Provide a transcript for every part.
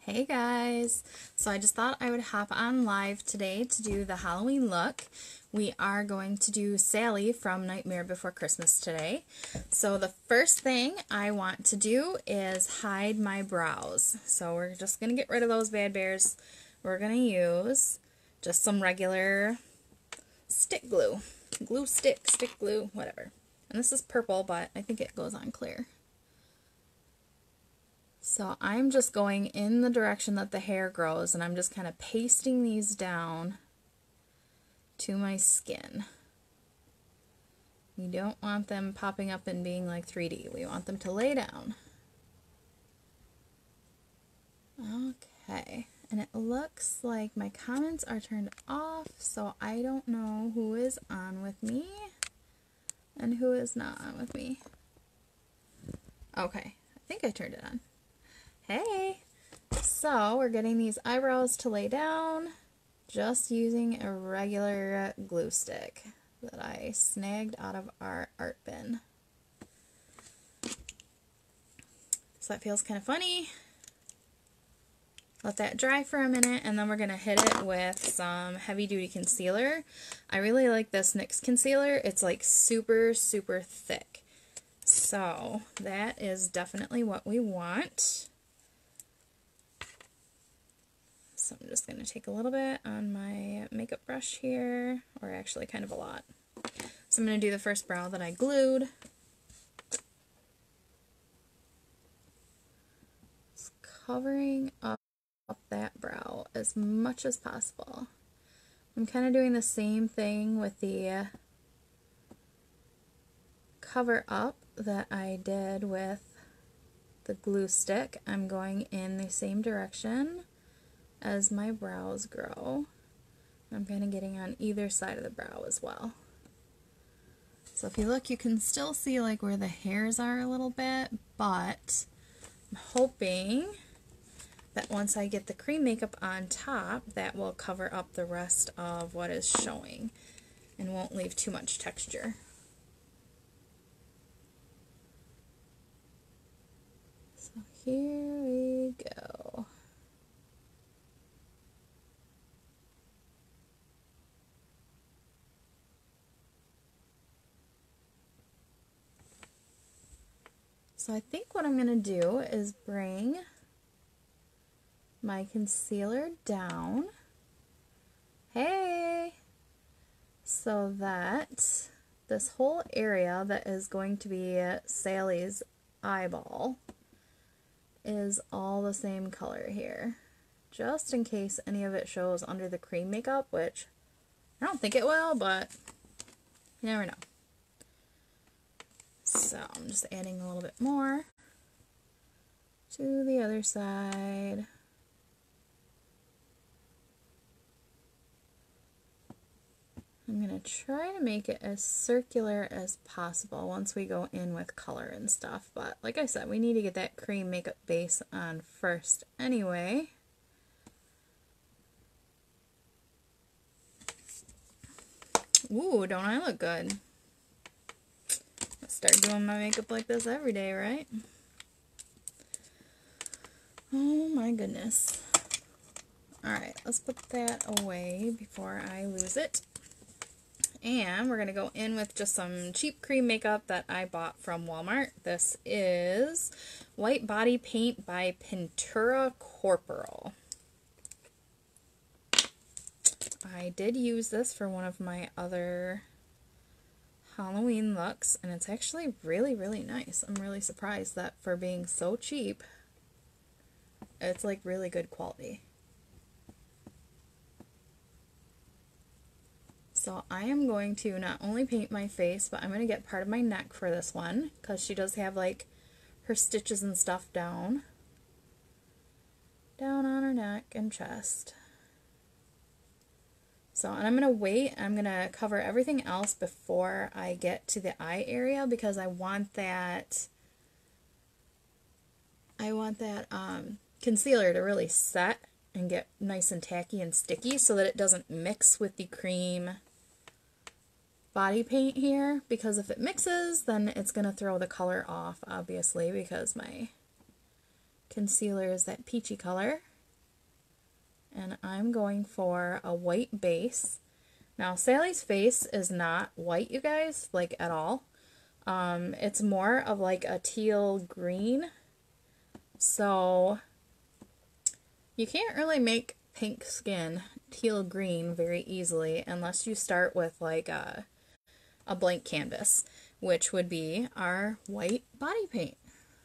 Hey guys! So I just thought I would hop on live today to do the Halloween look. We are going to do Sally from Nightmare Before Christmas today. So the first thing I want to do is hide my brows. So we're just going to get rid of those bad bears. We're going to use just some regular stick glue. Glue stick, stick glue, whatever. And this is purple, but I think it goes on clear. So I'm just going in the direction that the hair grows, and I'm just kind of pasting these down to my skin. We don't want them popping up and being like 3D. We want them to lay down. Okay, and it looks like my comments are turned off, so I don't know who is on with me and who is not on with me. Okay, I think I turned it on. Hey! So we're getting these eyebrows to lay down just using a regular glue stick that I snagged out of our art bin. So that feels kind of funny. Let that dry for a minute, and then we're going to hit it with some heavy duty concealer. I really like this NYX concealer. It's like super, super thick. So that is definitely what we want. So I'm just going to take a little bit on my makeup brush here, or actually kind of a lot. So I'm going to do the first brow that I glued. Just covering up that brow as much as possible. I'm kind of doing the same thing with the cover up that I did with the glue stick. I'm going in the same direction as my brows grow. I'm kind of getting on either side of the brow as well. So if you look, you can still see like where the hairs are a little bit, but I'm hoping that once I get the cream makeup on top, that will cover up the rest of what is showing and won't leave too much texture. So here we go. So I think what I'm going to do is bring my concealer down, hey, so that this whole area that is going to be Sally's eyeball is all the same color here, just in case any of it shows under the cream makeup, which I don't think it will, but you never know. So I'm just adding a little bit more to the other side. I'm going to try to make it as circular as possible once we go in with color and stuff, but like I said, we need to get that cream makeup base on first anyway. Ooh, don't I look good? Start doing my makeup like this every day, right? Oh my goodness. Alright, let's put that away before I lose it. And we're going to go in with just some cheap cream makeup that I bought from Walmart. This is White Body Paint by Pintura Corporal. I did use this for one of my other Halloween looks, and it's actually really, really nice. I'm really surprised that for being so cheap, it's like really good quality. So I am going to not only paint my face, but I'm going to get part of my neck for this one, because she does have like her stitches and stuff down on her neck and chest. So, and I'm going to wait, I'm going to cover everything else before I get to the eye area, because I want that concealer to really set and get nice and tacky and sticky so that it doesn't mix with the cream body paint here, because if it mixes, then it's going to throw the color off, obviously, because my concealer is that peachy color. and I'm going for a white base. Now, Sally's face is not white, you guys, like at all. It's more of like a teal green. So you can't really make pink skin teal green very easily unless you start with like a blank canvas, which would be our white body paint.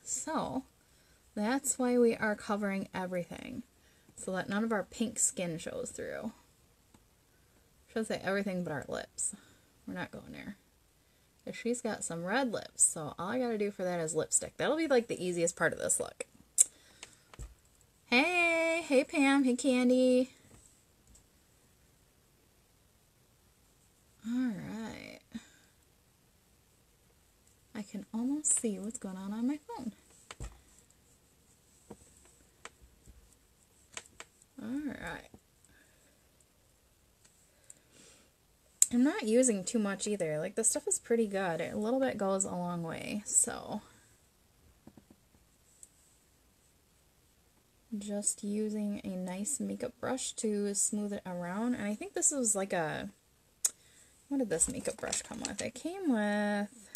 So that's why we are covering everything, so that none of our pink skin shows through. I should say everything but our lips. We're not going there. Because she's got some red lips, so all I gotta do for that is lipstick. That'll be like the easiest part of this look. Hey! Hey Pam! Hey Candy! Alright. I can almost see what's going on my phone. Alright. I'm not using too much either. Like, this stuff is pretty good. A little bit goes a long way, so. Just using a nice makeup brush to smooth it around. And I think this was like a, what did this makeup brush come with? It came with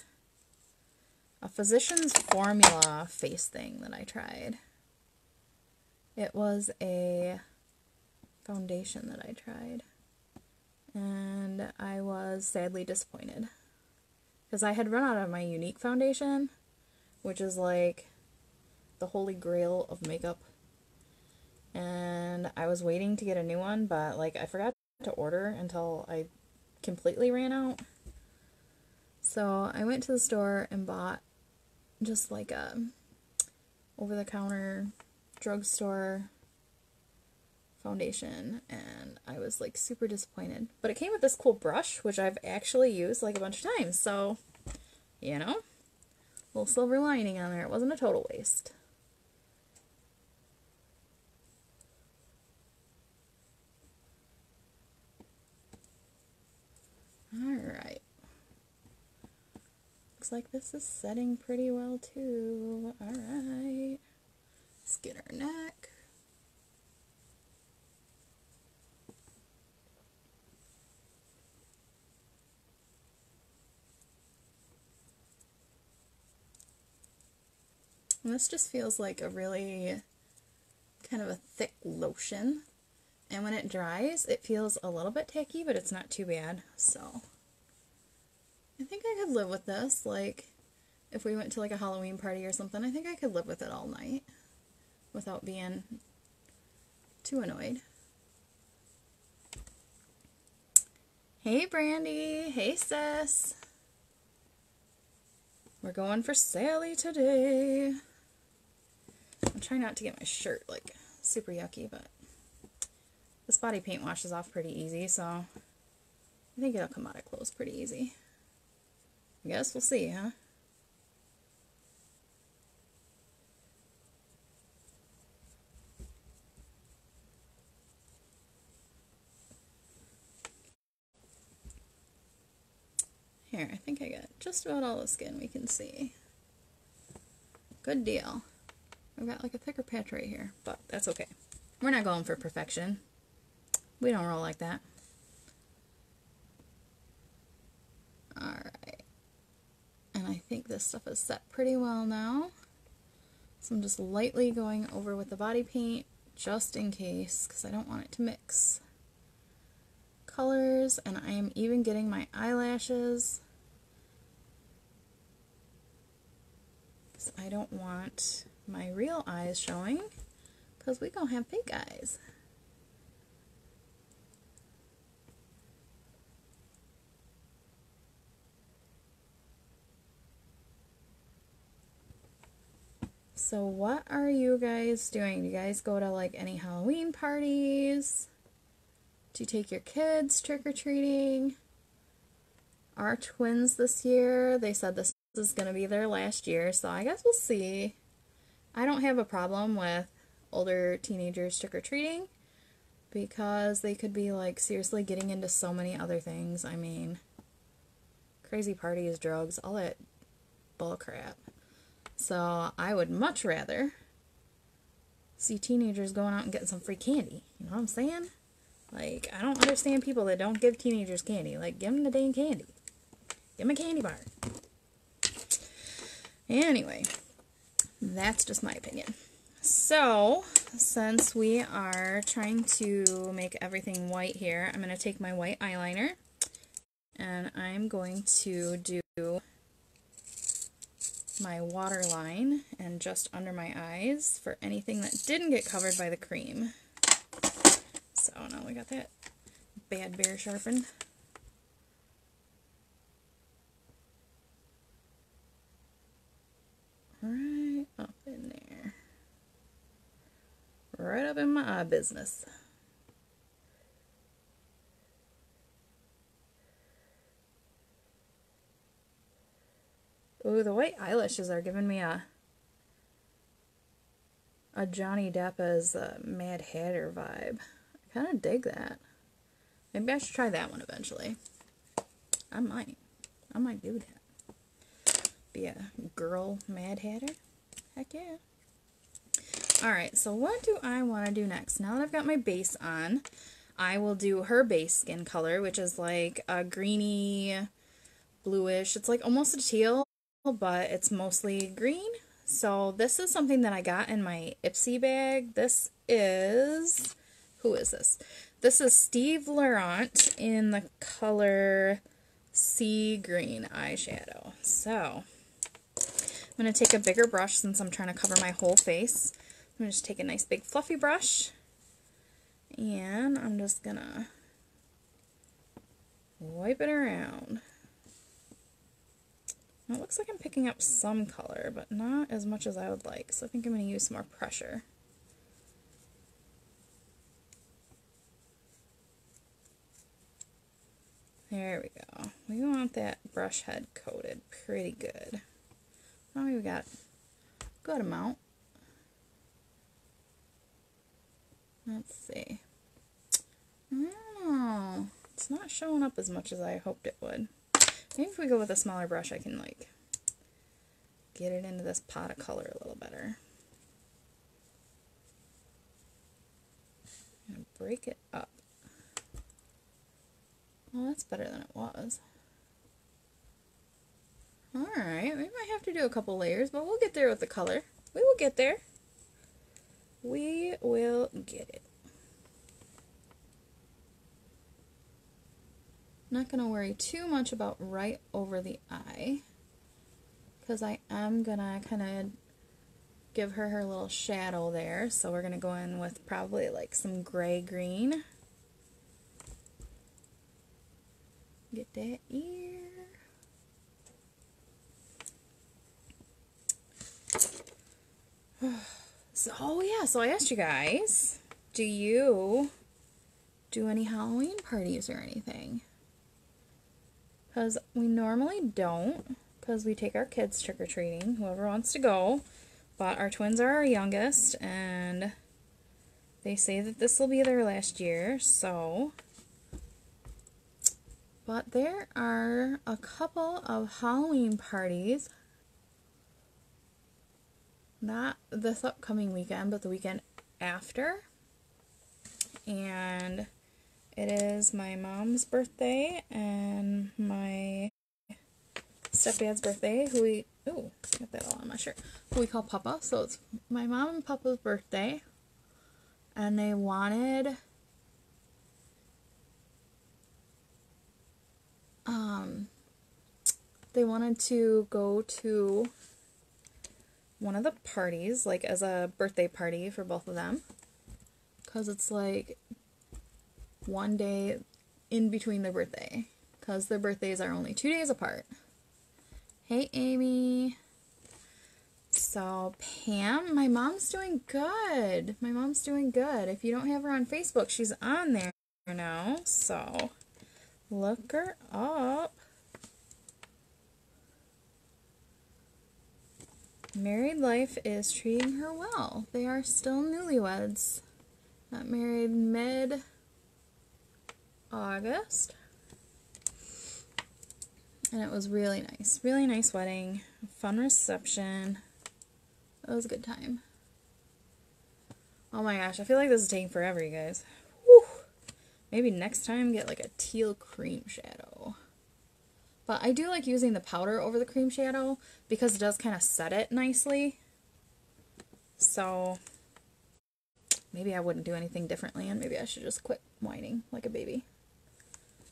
a Physicians Formula face thing that I tried. It was a foundation that I tried. And I was sadly disappointed. Because I had run out of my Unique foundation, which is like the holy grail of makeup. And I was waiting to get a new one, but like I forgot to order until I completely ran out. So I went to the store and bought just like a over-the-counter drugstore foundation, and I was like super disappointed. But it came with this cool brush, which I've actually used like a bunch of times, so you know, little silver lining on there. It wasn't a total waste. Alright. Looks like this is setting pretty well too. Alright. Let's get our neck. And this just feels like a really kind of a thick lotion. And when it dries, it feels a little bit tacky, but it's not too bad. So I think I could live with this. Like, if we went to like a Halloween party or something, I think I could live with it all night without being too annoyed. Hey Brandy, hey sis. We're going for Sally today. I'm trying not to get my shirt like super yucky, but this body paint washes off pretty easy, so I think it'll come out of clothes pretty easy. I guess we'll see, huh? Here, I think I got just about all the skin we can see. Good deal. I've got like a thicker patch right here, but that's okay. We're not going for perfection. We don't roll like that. Alright. And I think this stuff is set pretty well now. So I'm just lightly going over with the body paint, just in case, because I don't want it to mix colors. And I am even getting my eyelashes, because I don't want my real eyes showing, because we gonna have fake eyes. So what are you guys doing? Do you guys go to like any Halloween parties? Do you take your kids trick-or-treating? Our twins this year, they said this is going to be their last year, so I guess we'll see. I don't have a problem with older teenagers trick-or-treating, because they could be like seriously getting into so many other things. I mean, crazy parties, drugs, all that bull crap. So I would much rather see teenagers going out and getting some free candy. You know what I'm saying? Like, I don't understand people that don't give teenagers candy. Like, give them the dang candy. Give them a candy bar. Anyway, that's just my opinion. So, since we are trying to make everything white here, I'm going to take my white eyeliner and I'm going to do my waterline and just under my eyes for anything that didn't get covered by the cream. So now we got that bad bear sharpened. Right up in there. Right up in my eye business. Ooh, the white eyelashes are giving me a Johnny Depp as a Mad Hatter vibe. I kind of dig that. Maybe I should try that one eventually. I might do that. Be a girl Mad Hatter. Heck yeah. Alright, so what do I want to do next? Now that I've got my base on, I will do her base skin color, which is like a greeny, bluish. It's like almost a teal, but it's mostly green. So this is something that I got in my Ipsy bag. This is, who is this? This is Steve Laurent in the color Sea Green eyeshadow. So I'm going to take a bigger brush since I'm trying to cover my whole face. I'm going to just take a nice big fluffy brush and I'm just going to wipe it around. Now it looks like I'm picking up some color, but not as much as I would like, so I think I'm going to use some more pressure. There we go. We want that brush head coated pretty good. Now we've got a good amount. Let's see. Oh, it's not showing up as much as I hoped it would. Maybe if we go with a smaller brush, I can like get it into this pot of color a little better. I'm gonna break it up. Well, that's better than it was. Alright, we might have to do a couple layers, but we'll get there with the color. We will get there. We will get it. Not going to worry too much about right over the eye, because I am going to kind of give her her little shadow there. So we're going to go in with probably like some gray-green. Get that ear. So, oh yeah, so I asked you guys, do you do any Halloween parties or anything? Because we normally don't, because we take our kids trick-or-treating, whoever wants to go, but our twins are our youngest, and they say that this will be their last year, so... But there are a couple of Halloween parties, not this upcoming weekend, but the weekend after, and it is my mom's birthday and my stepdad's birthday, who we, ooh, got that all on my shirt, who we call Papa. So it's my mom and Papa's birthday, and they wanted, to go to one of the parties, like as a birthday party for both of them, because it's like one day in between their birthday, because their birthdays are only 2 days apart. Hey Amy. So Pam, my mom's doing good. My mom's doing good. If you don't have her on Facebook, she's on there now, so look her up. Married life is treating her well. They are still newlyweds. Got married mid-August. And it was really nice. Really nice wedding. Fun reception. It was a good time. Oh my gosh, I feel like this is taking forever, you guys. Whew. Maybe next time get like a teal cream shadow. But I do like using the powder over the cream shadow because it does kind of set it nicely. So maybe I wouldn't do anything differently, and maybe I should just quit whining like a baby.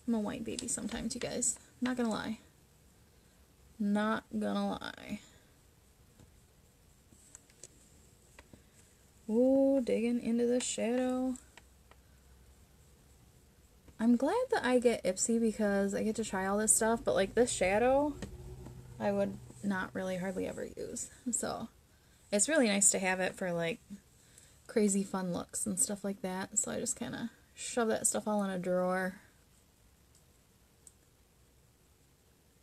I'm a whine baby sometimes, you guys. Not gonna lie. Not gonna lie. Ooh, digging into the shadow. I'm glad that I get Ipsy because I get to try all this stuff, but like this shadow, I would not really hardly ever use. So it's really nice to have it for like crazy fun looks and stuff like that. So I just kind of shove that stuff all in a drawer.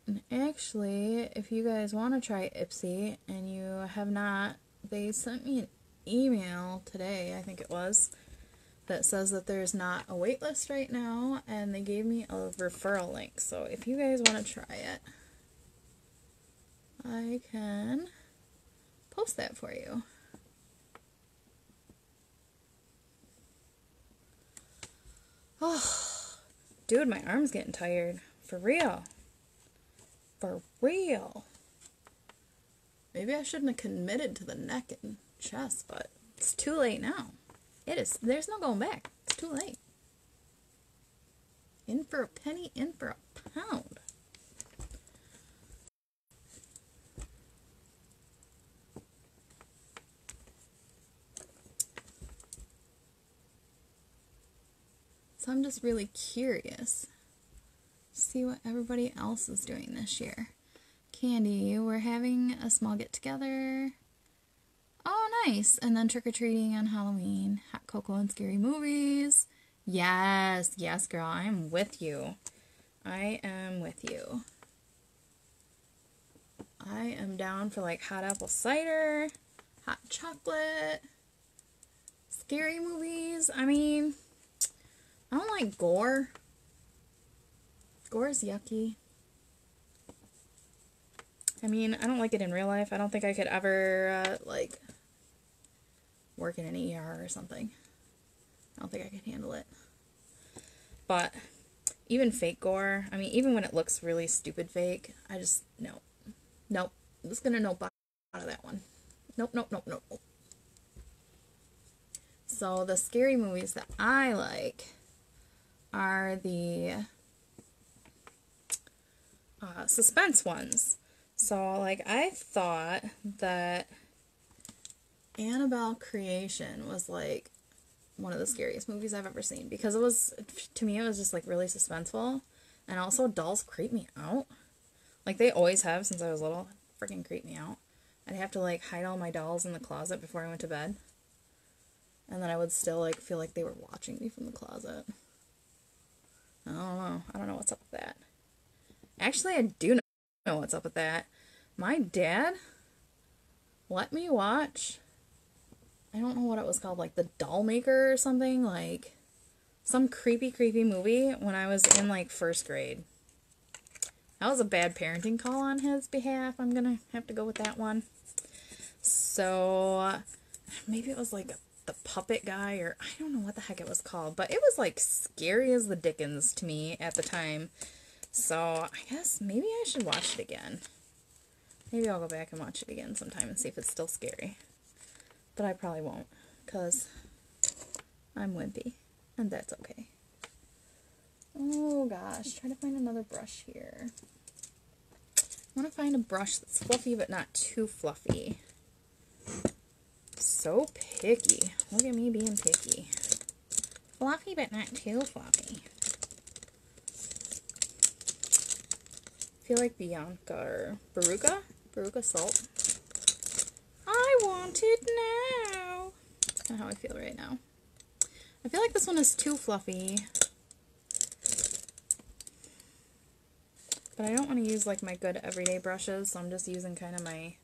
And actually, if you guys want to try Ipsy and you have not, they sent me an email today, I think it was, that says that there's not a wait list right now, and they gave me a referral link. So if you guys want to try it, I can post that for you. Oh, dude, my arm's getting tired. For real. For real. Maybe I shouldn't have committed to the neck and chest, but it's too late now. It is. There's no going back. It's too late. In for a penny, in for a pound. So I'm just really curious to see what everybody else is doing this year. Candy, we're having a small get-together. Oh, nice. And then trick-or-treating on Halloween. Hot cocoa and scary movies. Yes, yes, girl, I'm with you. I am with you. I am down for like hot apple cider, hot chocolate, scary movies. I mean, I don't like gore. Gore is yucky. I mean, I don't like it in real life. I don't think I could ever, like, work in an ER or something. I don't think I could handle it. But even fake gore, I mean, even when it looks really stupid fake, I just, no. Nope. I'm just gonna nope out of that one. Nope, nope, nope, nope. So the scary movies that I like are the suspense ones. So, like, I thought that Annabelle Creation was, like, one of the scariest movies I've ever seen. Because it was, to me, it was just, like, really suspenseful. And also, dolls creep me out. Like, they always have since I was little. Freaking creep me out. I'd have to, like, hide all my dolls in the closet before I went to bed. And then I would still, like, feel like they were watching me from the closet. I don't know. I don't know what's up with that. Actually, I do know what's up with that. My dad let me watch, I don't know what it was called, like The Doll Maker or something, like some creepy movie when I was in like first grade. That was a bad parenting call on his behalf. I'm gonna have to go with that one. So maybe it was like the puppet guy, or I don't know what the heck it was called, but it was like scary as the dickens to me at the time. So I guess maybe I should watch it again. Maybe I'll go back and watch it again sometime and see if it's still scary. But I probably won't, because I'm wimpy, and that's okay. Oh gosh, try to find another brush here. I want to find a brush that's fluffy but not too fluffy. So picky. Look at me being picky. Fluffy but not too fluffy. I feel like Bianca or Baruka? Baruka Salt. I want it now. That's kind of how I feel right now. I feel like this one is too fluffy. But I don't want to use like my good everyday brushes, so I'm just using kind of my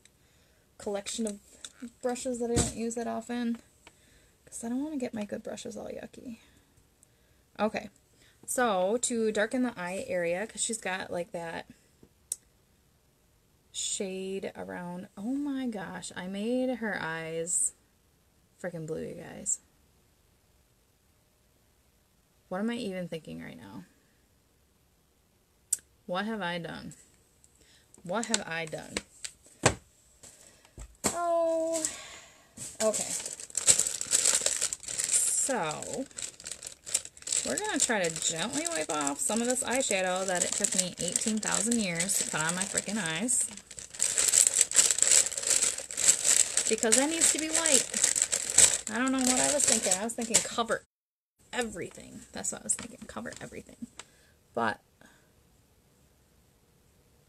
collection of brushes that I don't use that often. Because I don't want to get my good brushes all yucky. Okay. So, to darken the eye area, because she's got like that shade around. Oh my gosh, I made her eyes freaking blue, you guys. What am I even thinking right now? What have I done? What have I done? Oh, okay. So, we're going to try to gently wipe off some of this eyeshadow that it took me 18,000 years to put on my freaking eyes. Because that needs to be white. I don't know what I was thinking. I was thinking cover everything. That's what I was thinking. Cover everything. But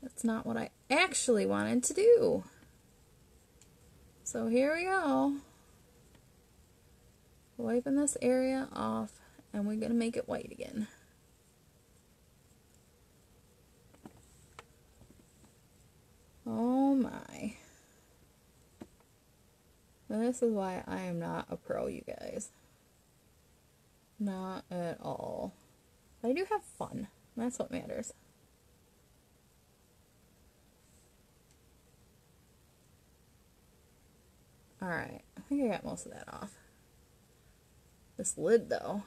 that's not what I actually wanted to do. So here we go. Wiping this area off, and we're going to make it white again. Oh my. And this is why I am not a pro, you guys. Not at all. But I do have fun. That's what matters. Alright, I think I got most of that off. This lid, though.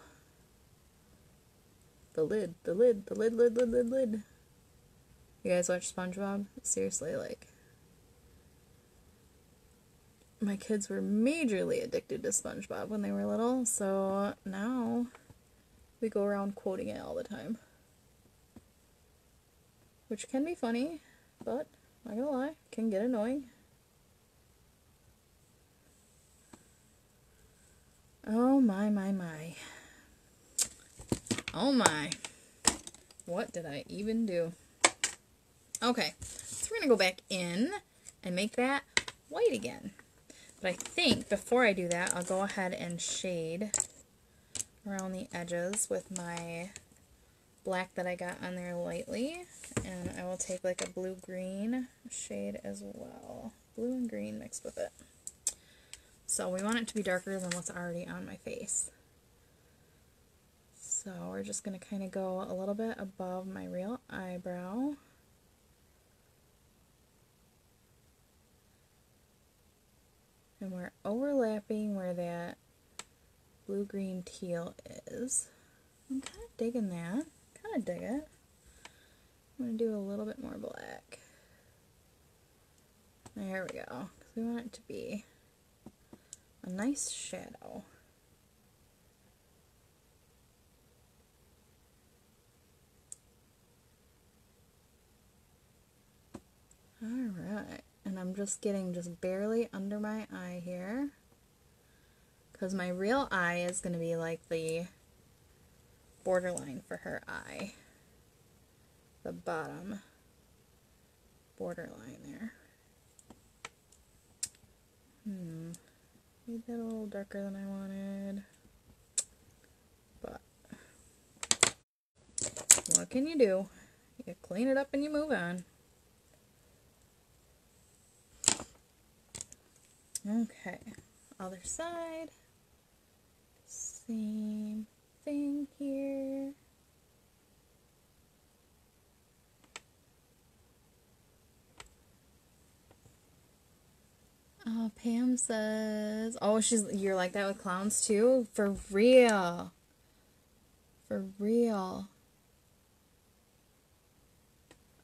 The lid. You guys watch SpongeBob? Seriously, like, my kids were majorly addicted to SpongeBob when they were little, so now we go around quoting it all the time. Which can be funny, but, not gonna lie, can get annoying. Oh my. Oh my. What did I even do? Okay, so we're gonna go back in and make that white again. But I think before I do that, I'll go ahead and shade around the edges with my black that I got on there lightly. And I will take like a blue-green shade as well. Blue and green mixed with it. So we want it to be darker than what's already on my face. So we're just going to kind of go a little bit above my real eyebrow. And we're overlapping where that blue-green teal is. I'm kind of digging that. Kind of dig it. I'm going to do a little bit more black. There we go. Because we want it to be a nice shadow. Alright. And I'm just getting just barely under my eye here. Because my real eye is going to be like the borderline for her eye. The bottom borderline there. Made that a little darker than I wanted. But what can you do? You clean it up and you move on. Okay, other side. Same thing here. Pam says, oh, you're like that with clowns too? For real. For real.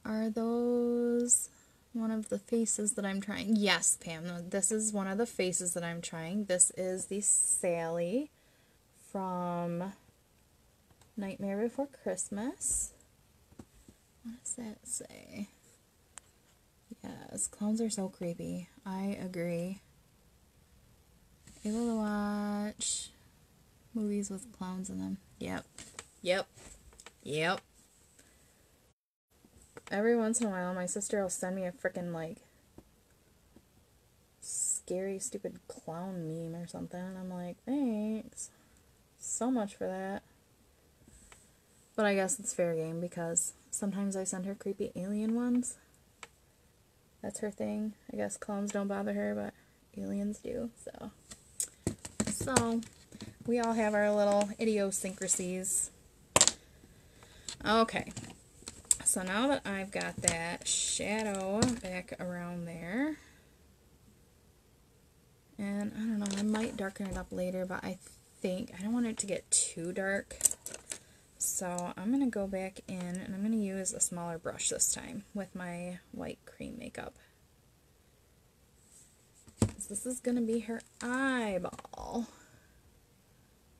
Are those one of the faces that I'm trying? Yes, Pam, this is one of the faces that I'm trying. This is the Sally from Nightmare Before Christmas. What does that say? Yes, clowns are so creepy. I agree. Able to watch movies with clowns in them. Yep. Every once in a while, my sister will send me a frickin' like scary, stupid clown meme or something. And I'm like, thanks so much for that. But I guess it's fair game because sometimes I send her creepy alien ones. That's her thing. I guess clowns don't bother her, but aliens do. So we all have our little idiosyncrasies. Okay. So now that I've got that shadow back around there, And I don't know, I might darken it up later, but I think I don't want it to get too dark. So I'm going to go back in and I'm going to use a smaller brush this time with my white cream makeup. This is going to be her eyeball.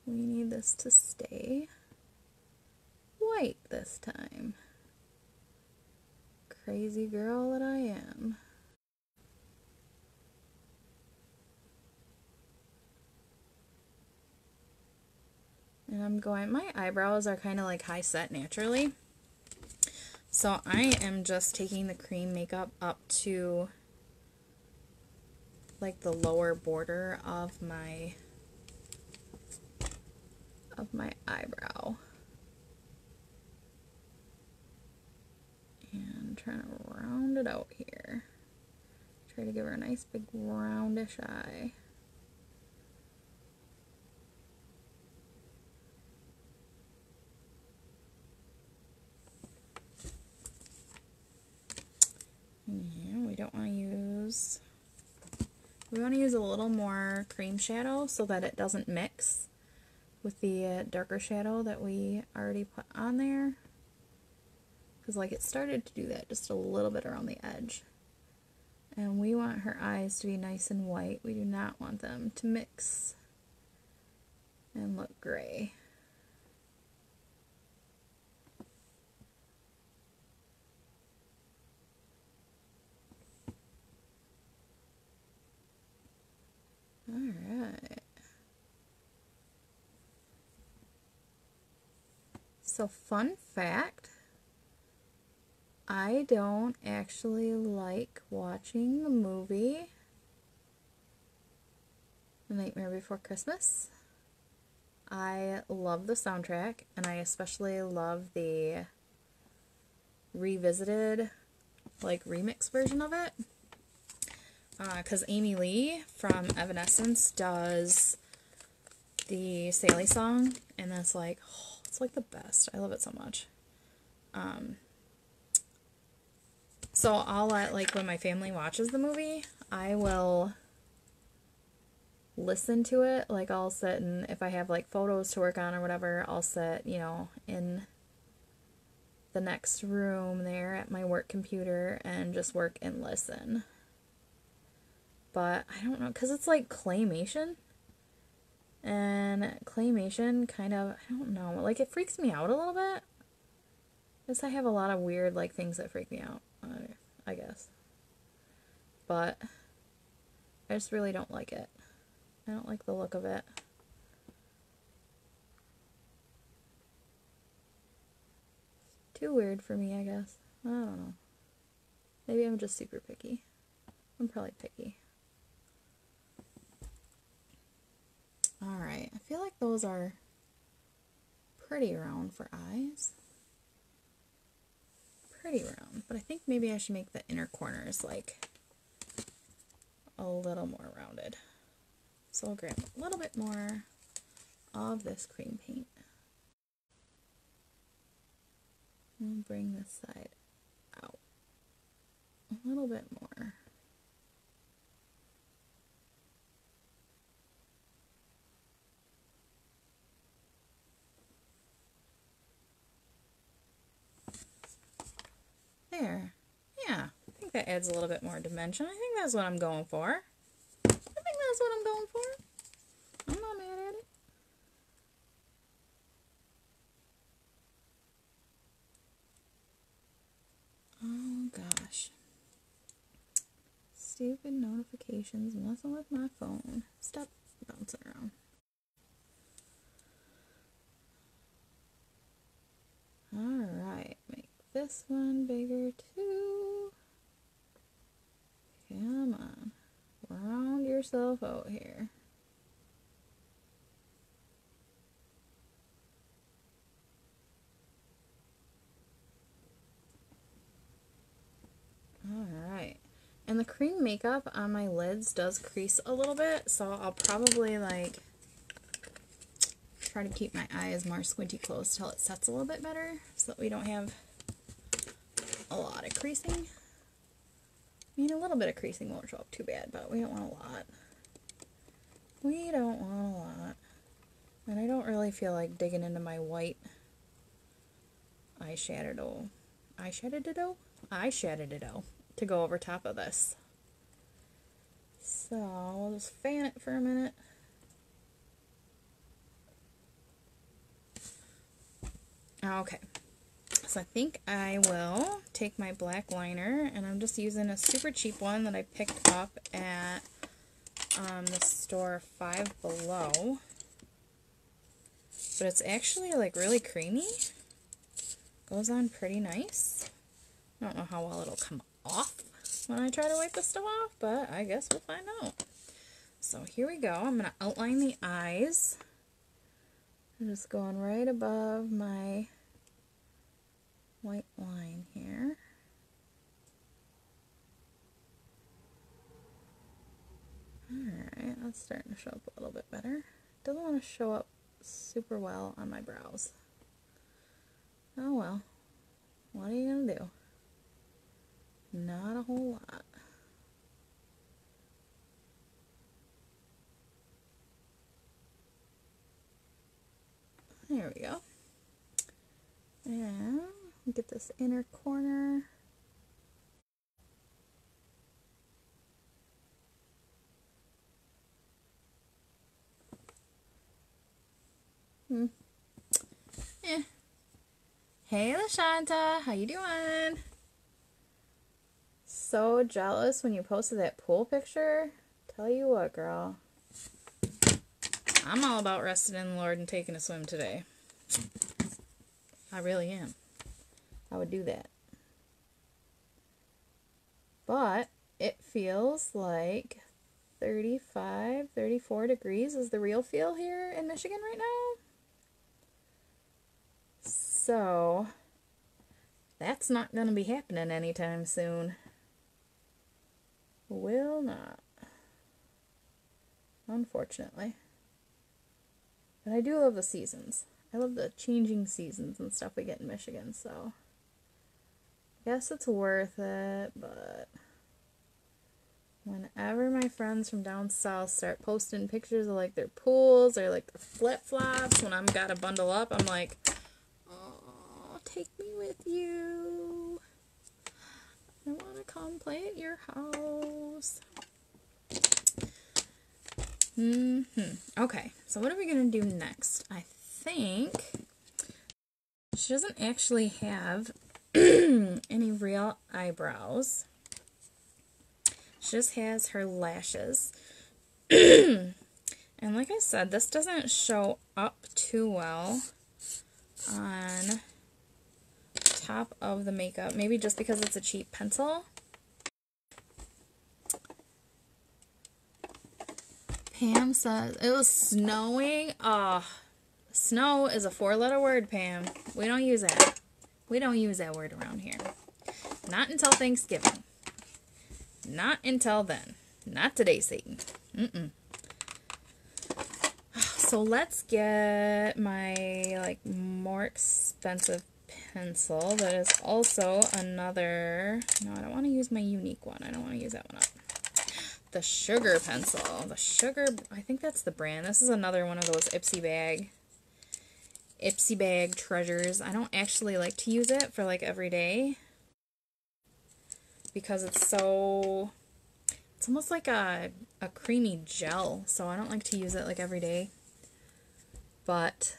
We need this to stay white this time. Crazy girl that I am. And I'm going, my eyebrows are kind of like high set naturally. So I am just taking the cream makeup up to like the lower border of my eyebrow. And trying to round it out here. Try to give her a nice big roundish eye. Yeah, we want to use a little more cream shadow so that it doesn't mix with the darker shadow that we already put on there. Because like it started to do that just a little bit around the edge. And we want her eyes to be nice and white. We do not want them to mix and look gray. Alright. So fun fact, I don't actually like watching the movie The Nightmare Before Christmas. I love the soundtrack, and I especially love the revisited, like, remix version of it. Because Amy Lee from Evanescence does the Sally song, and that's like, oh, it's like the best. I love it so much. So I'll let, like, when my family watches the movie, I will listen to it. Like, I'll sit and if I have, like, photos to work on or whatever, I'll sit, you know, in the next room there at my work computer and just work and listen. But I don't know, because it's like claymation. And claymation kind of, I don't know, like it freaks me out a little bit. Because I have a lot of weird, like, things that freak me out, I guess. But I just really don't like it. I don't like the look of it. Too weird for me, I guess. I don't know. Maybe I'm just super picky. I'm probably picky. Alright, I feel like those are pretty round for eyes. Pretty round, but I think maybe I should make the inner corners like a little more rounded. So I'll grab a little bit more of this cream paint and bring this side out a little bit more. There. Yeah, I think that adds a little bit more dimension. I think that's what I'm going for. I think that's what I'm going for. I'm not mad at it. Oh gosh. Stupid notifications messing with my phone. Stop bouncing around. Alright, make this one bigger too. Come on. Round yourself out here. Alright. And the cream makeup on my lids does crease a little bit, so I'll probably, like, try to keep my eyes more squinty closed till it sets a little bit better so that we don't have a lot of creasing. I mean, a little bit of creasing won't show up too bad, but we don't want a lot. We don't want a lot. And I don't really feel like digging into my white eyeshadow to go over top of this. So we'll just fan it for a minute. Okay, so I think I will take my black liner, and I'm just using a super cheap one that I picked up at the store Five Below. But it's actually like really creamy. Goes on pretty nice. I don't know how well it'll come off when I try to wipe this stuff off, but I guess we'll find out. So here we go. I'm going to outline the eyes. I'm just going right above my white line here. Alright, that's starting to show up a little bit better. Doesn't want to show up super well on my brows. Oh well. What are you going to do? Not a whole lot. There we go. And get this inner corner. Hey LaShanta, how you doing? So jealous when you posted that pool picture. Tell you what, girl. I'm all about resting in the Lord and taking a swim today. I really am. I would do that. But it feels like 35, 34 degrees is the real feel here in Michigan right now. So that's not going to be happening anytime soon. Will not. Unfortunately. But I do love the seasons. I love the changing seasons and stuff we get in Michigan, so I guess it's worth it, but whenever my friends from down south start posting pictures of like their pools or like their flip-flops when I'm gotta bundle up, I'm like, oh, take me with you. I want to come play at your house. Okay, so what are we going to do next? I think she doesn't actually have any real eyebrows. She just has her lashes. And like I said, this doesn't show up too well on top of the makeup. Maybe just because it's a cheap pencil. Pam says, it was snowing. Snow is a 4-letter word, Pam. We don't use that. We don't use that word around here. Not until Thanksgiving. Not until then. Not today, Satan. So let's get my, like, more expensive pencil that is also another... No, I don't want to use my unique one. I don't want to use that one up. The Sugar pencil. The Sugar, I think that's the brand. This is another one of those Ipsy bag treasures. I don't actually like to use it for like every day because it's so, it's almost like a creamy gel, so I don't like to use it like every day. But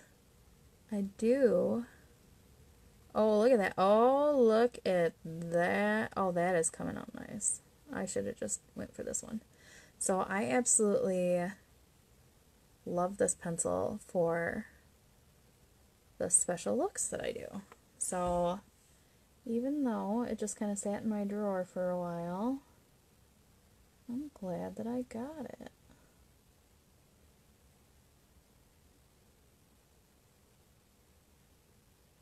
I do. Oh, look at that. Oh, look at that. Oh, that is coming out nice. I should have just went for this one. So I absolutely love this pencil for the special looks that I do. So even though it just kind of sat in my drawer for a while, I'm glad that I got it.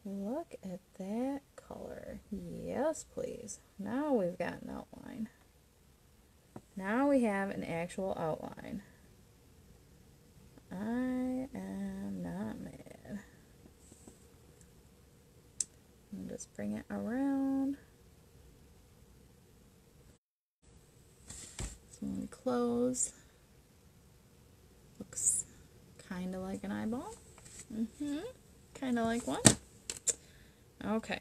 Look at that color. Yes, please. Now we've got an outline. Now we have an actual outline. I am not mad. And just bring it around. So when we close, like an eyeball. Kind of like one. Okay.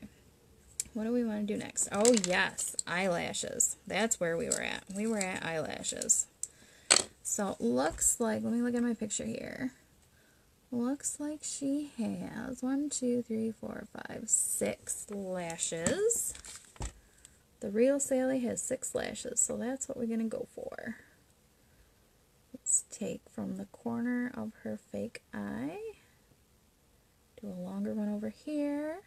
What do we want to do next? Oh, yes. Eyelashes. That's where we were at. We were at eyelashes. So it looks like, let me look at my picture here. Looks like she has 1, 2, 3, 4, 5, 6 lashes. The real Sally has 6 lashes, so that's what we're going to go for. Let's take from the corner of her fake eye. Do a longer one over here.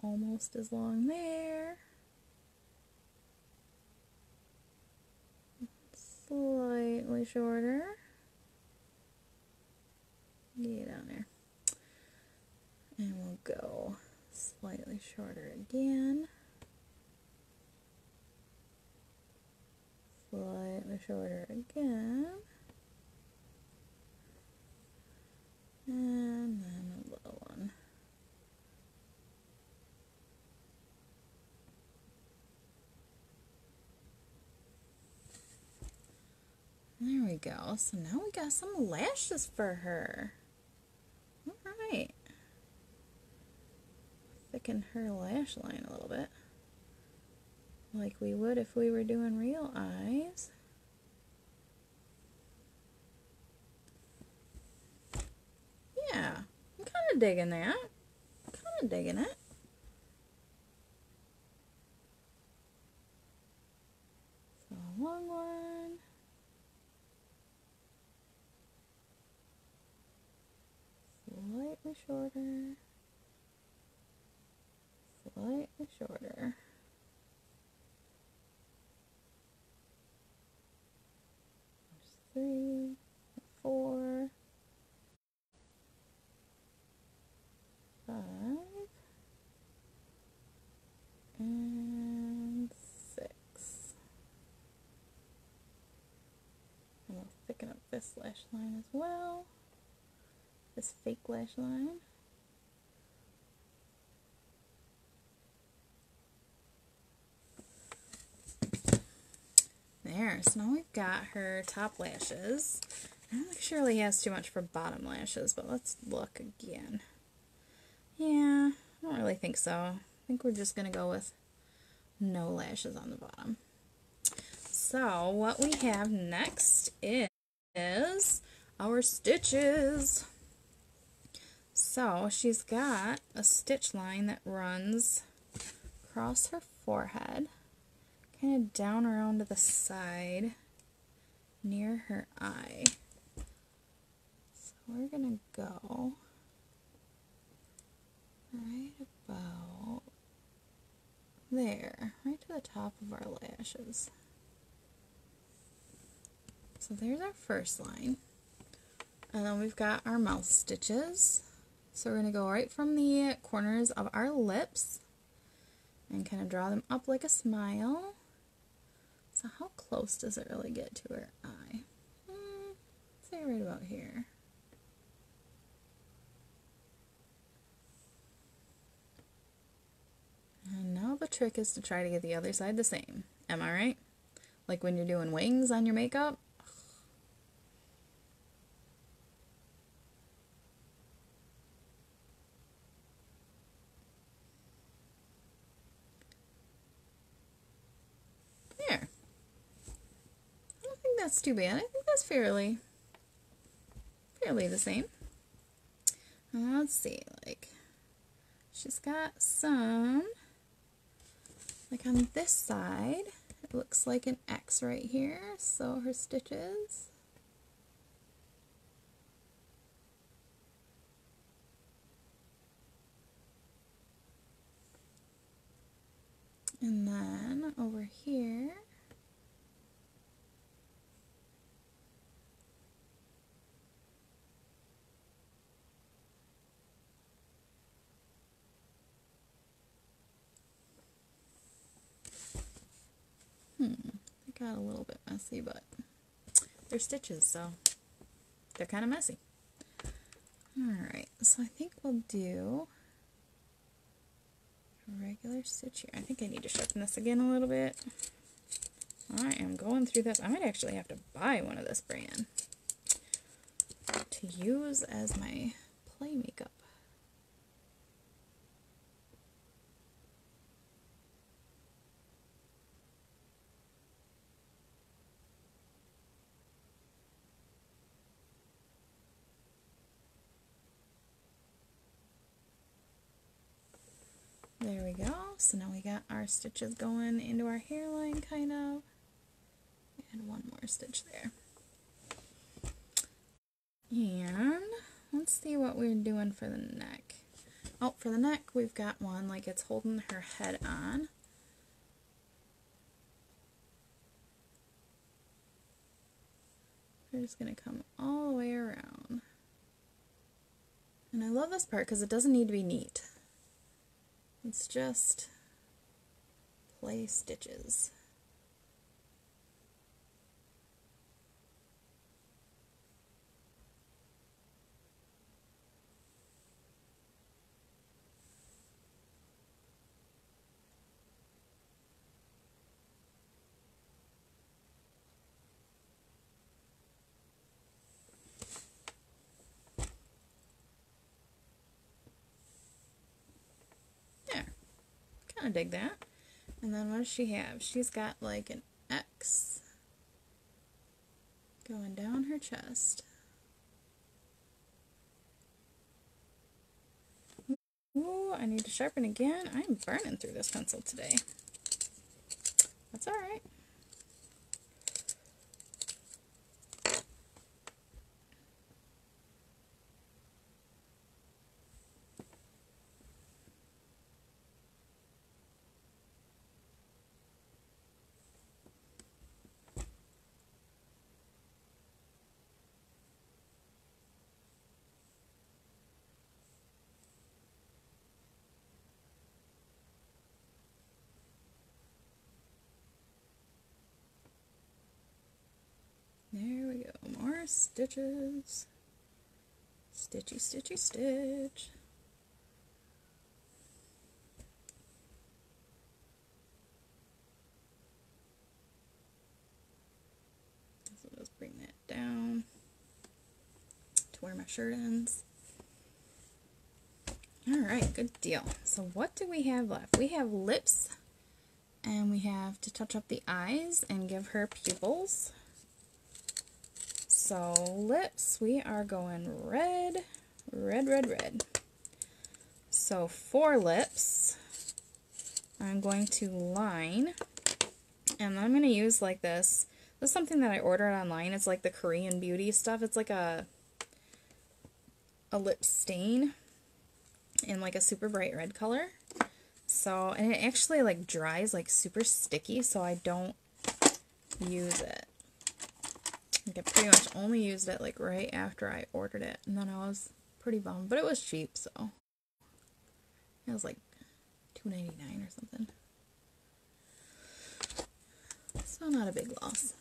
Almost as long there. Slightly shorter. Get down there. And we'll go slightly shorter again. Slightly shorter again. And then a little one. There we go. So now we got some lashes for her. Alright. Thicken her lash line a little bit. Like we would if we were doing real eyes. Yeah. I'm kind of digging that. Kind of digging it. So a long one. Slightly shorter. Slightly shorter. There's 3, 4, 5, and 6. And we'll thicken up this lash line as well. This fake lash line. There, so now we've got her top lashes. I don't think Shirley has too much for bottom lashes, but let's look again. Yeah, I don't really think so. I think we're just going to go with no lashes on the bottom. So what we have next is our stitches. So she's got a stitch line that runs across her forehead, kind of down around to the side near her eye. So we're going to go right about there, right to the top of our lashes. So there's our first line. And then we've got our mouth stitches. So we're going to go right from the corners of our lips and kind of draw them up like a smile. So how close does it really get to her eye? Say right about here. And now the trick is to try to get the other side the same. Am I right? Like when you're doing wings on your makeup. There. I don't think that's too bad. I think that's fairly the same. And let's see, like, she's got some, like on this side, it looks like an X right here, so her stitches. And then over here, it got a little bit messy, but they're stitches, so they're kind of messy. Alright, so I think we'll do a regular stitch here. I think I need to sharpen this again a little bit. I am going through this. I might actually have to buy one of this brand to use as my play makeup. There we go. So now we got our stitches going into our hairline, kind of. And one more stitch there. And let's see what we're doing for the neck. Oh, for the neck, we've got one like it's holding her head on. We're just going to come all the way around. And I love this part because it doesn't need to be neat. It's just play stitches. There. Kind of dig that. And then what does she have? She's got like an X going down her chest. Ooh, I need to sharpen again. I'm burning through this pencil today. That's alright. There we go. More stitches. Stitchy, stitchy, stitch. So just bring that down to where my shirt ends. Alright, good deal. So what do we have left? We have lips, and we have to touch up the eyes and give her pupils. So lips, we are going red, red, red, red. So for lips, I'm going to line, and I'm going to use like this. This is something that I ordered online. It's like the Korean beauty stuff. It's like a lip stain in like a super bright red color. So, and it actually like dries like super sticky, so I don't use it. Like I pretty much only used it like right after I ordered it, and then I was pretty bummed, but it was cheap, so it was like $2.99 or something. So not a big loss.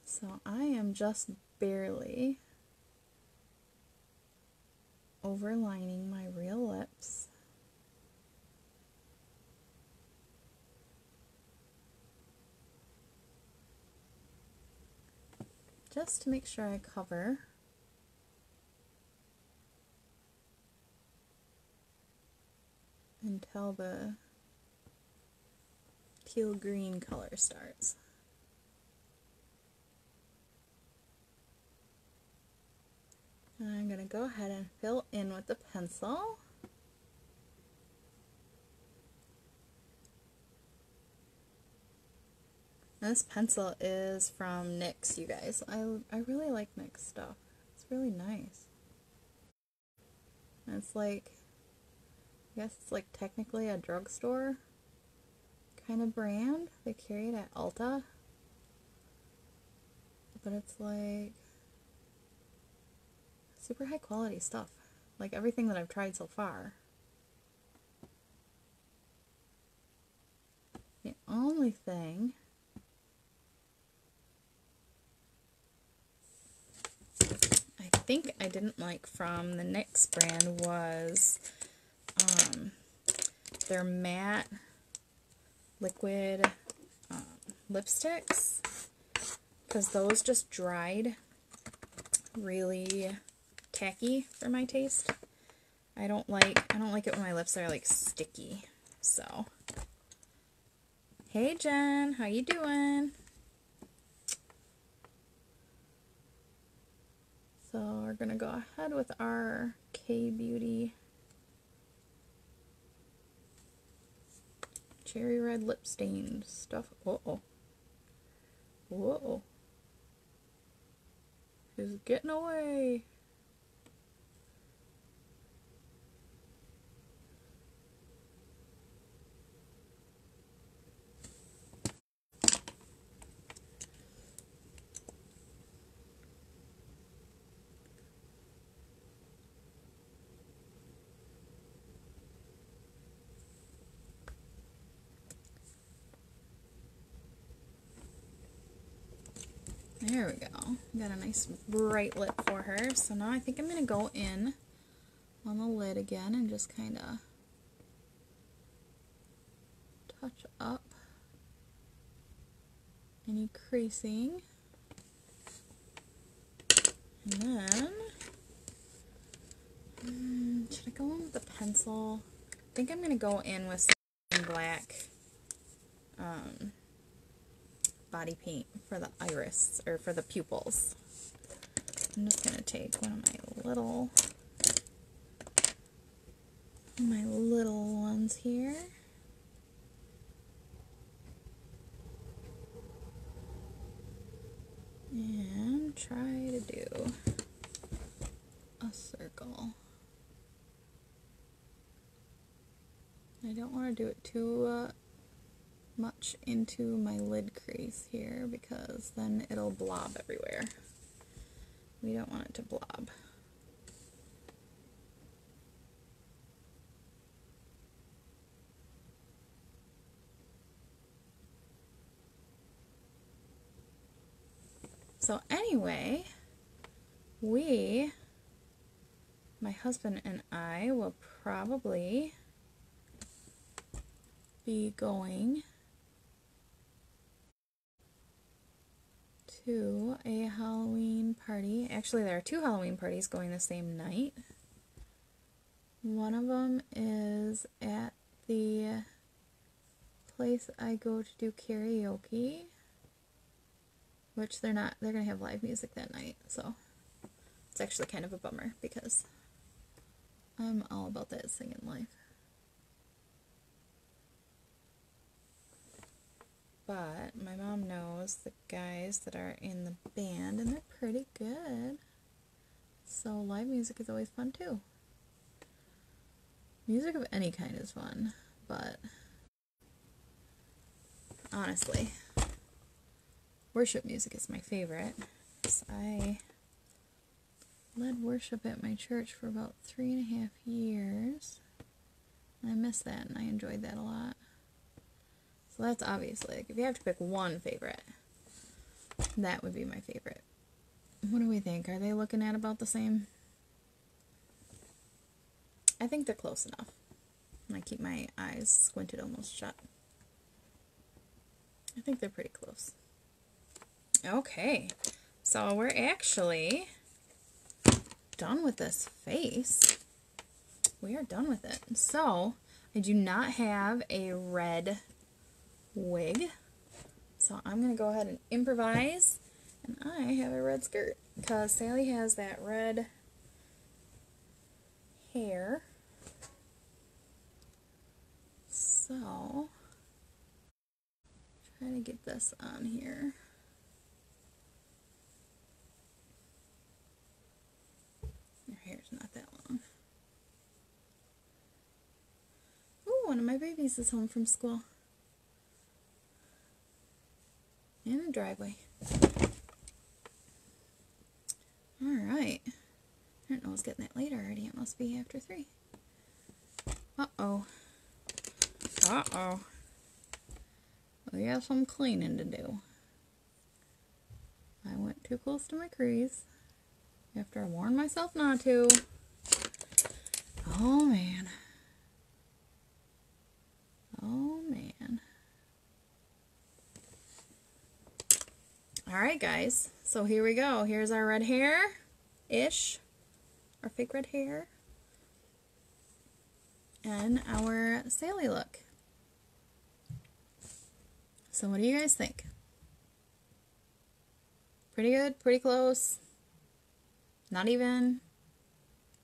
So I am just barely overlining my real lips. Just to make sure I cover until the teal green color starts. And I'm going to go ahead and fill in with the pencil. And this pencil is from NYX, you guys. I really like NYX stuff. It's really nice. And it's like, I guess it's like technically a drugstore kind of brand. They carry it at Ulta. But it's like super high quality stuff. Like everything that I've tried so far. The only thing I think I didn't like from the NYX brand was their matte liquid lipsticks, because those just dried really tacky for my taste. I don't like it when my lips are like sticky. So, hey Jen, how you doing? So we're gonna go ahead with our K-Beauty cherry red lip stain stuff. Uh-oh. Whoa. She's getting away. There we go. Got a nice bright lip for her. So now I think I'm going to go in on the lid again and just kind of touch up any creasing. And then, should I go in with the pencil? I think I'm going to go in with some black body paint for the iris, or for the pupils. I'm just going to take one of my little ones here. And try to do a circle. I don't want to do it too much into my lid crease here, because then it'll blob everywhere. We don't want it to blob. So anyway, my husband and I will probably be going to a Halloween party. Actually, there are 2 Halloween parties going the same night. One of them is at the place I go to do karaoke, which they're going to have live music that night, so it's actually kind of a bummer because I'm all about that singing life. But my mom knows the guys that are in the band, and they're pretty good. So live music is always fun too. Music of any kind is fun, but honestly, worship music is my favorite. I led worship at my church for about 3.5 years. And I miss that, and I enjoyed that a lot. So that's obviously, like, if you have to pick one favorite, that would be my favorite. What do we think? Are they looking at about the same? I think they're close enough. I keep my eyes squinted almost shut. I think they're pretty close. Okay, so we're actually done with this face. We are done with it. So, I do not have a red wig, so I'm going to go ahead and improvise, and I have a red skirt, because Sally has that red hair. So, try to get this on here. Your hair's not that long. Ooh, one of my babies is home from school. In the driveway. Alright. I didn't know I was getting that late already. It must be after 3. Uh-oh. Uh-oh. We have some cleaning to do. I went too close to my crease. after I warned myself not to. Oh, man. Oh, man. Alright, guys. So here we go. Here's our red hair-ish. Our fake red hair. And our Sally look. So what do you guys think? Pretty good? Pretty close? Not even?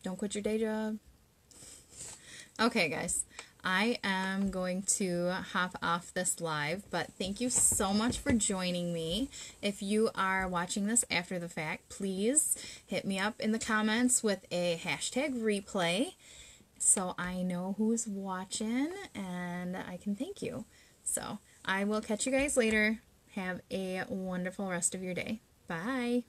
Don't quit your day job? Okay, guys. I am going to hop off this live, but thank you so much for joining me. If you are watching this after the fact, please hit me up in the comments with a hashtag replay so I know who's watching and I can thank you. So I will catch you guys later. Have a wonderful rest of your day. Bye.